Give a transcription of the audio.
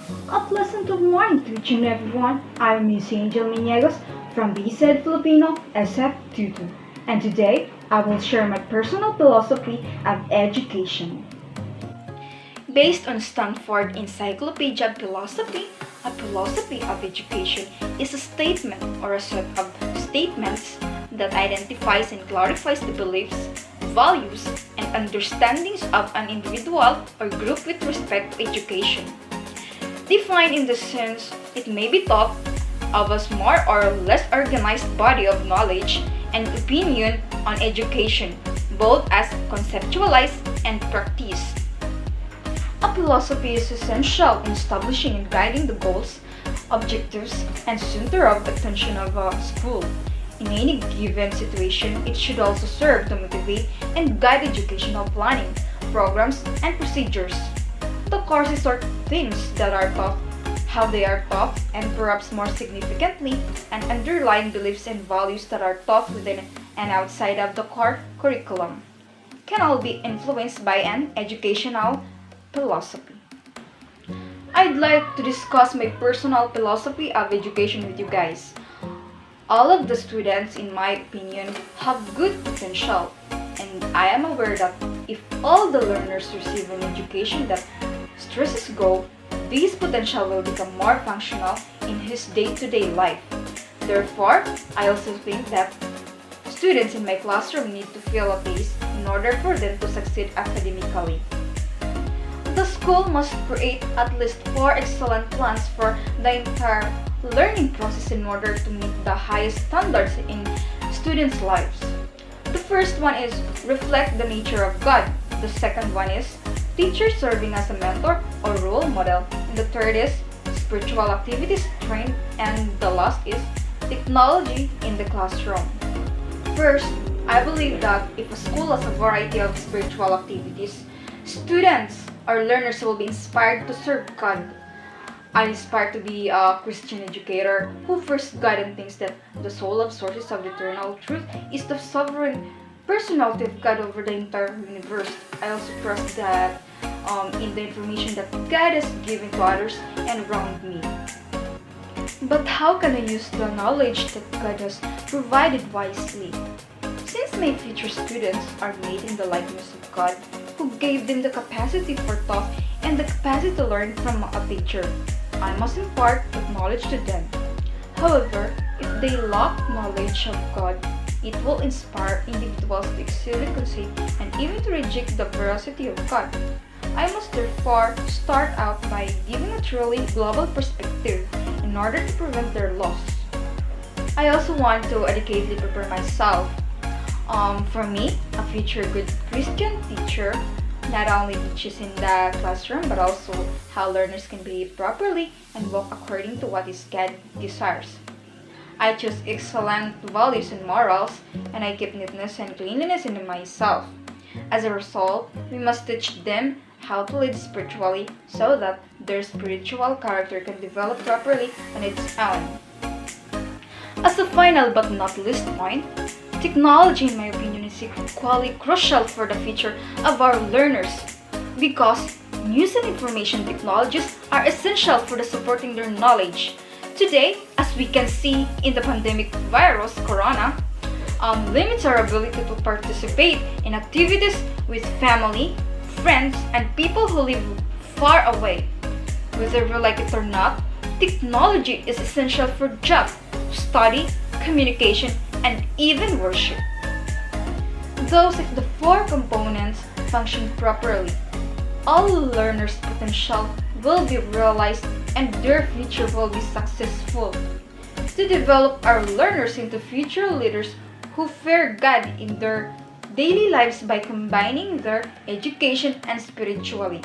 A pleasant good morning to each and everyone. I'm Miss Angel Miniegas from BSED Filipino SF22, and today I will share my personal philosophy of education. Based on Stanford Encyclopedia of Philosophy, a philosophy of education is a statement or a set of statements that identifies and clarifies the beliefs, values, and understandings of an individual or group with respect to education. Defined in the sense, it may be thought of as more or less organized body of knowledge and opinion on education, both as conceptualized and practiced. A philosophy is essential in establishing and guiding the goals, objectives, and center of attention of a school. In any given situation, it should also serve to motivate and guide educational planning, programs, and procedures. The courses or themes that are taught, how they are taught, and perhaps more significantly, and underlying beliefs and values that are taught within and outside of the core curriculum can all be influenced by an educational philosophy. I'd like to discuss my personal philosophy of education with you guys. All of the students, in my opinion, have good potential, and I am aware that if all the learners receive an education that stresses growth, this potential will become more functional in his day-to-day life. Therefore, I also think that students in my classroom need to feel at ease in order for them to succeed academically. The school must create at least 4 excellent plans for the entire learning process in order to meet the highest standards in students' lives. The first one is reflect the nature of God. The second one is teacher serving as a mentor or role model. And the third is spiritual activities trained. And the last is technology in the classroom. First, I believe that if a school has a variety of spiritual activities, students or learners will be inspired to serve God. I aspire to be a Christian educator who first guide and thinks that the sole of sources of eternal truth is the sovereign personality of God over the entire universe. I also trust that in the information that God has given to others and around me. But how can I use the knowledge that God has provided wisely? Since my future students are made in the likeness of God, who gave them the capacity for thought and the capacity to learn from a teacher, I must impart that knowledge to them. However, if they lack knowledge of God, it will inspire individuals to exceedingly conceive and even to reject the veracity of God. I must therefore start out by giving a truly global perspective in order to prevent their loss. I also want to adequately prepare myself. For me, a future good Christian teacher not only teaches in the classroom but also how learners can behave properly and walk according to what is God desires. I choose excellent values and morals, and I keep neatness and cleanliness in myself. As a result, we must teach them how to live spiritually so that their spiritual character can develop properly on its own. As a final but not least point, technology in my opinion is equally crucial for the future of our learners because news and information technologies are essential for the supporting their knowledge. Today, as we can see in the pandemic virus, corona, limits our ability to participate in activities with family, friends, and people who live far away. Whether we like it or not, technology is essential for job, study, communication, and even worship. Thus, if the 4 components function properly, all learners' potential will be realized and their future will be successful. To develop our learners into future leaders who fear God in their daily lives by combining their education and spirituality.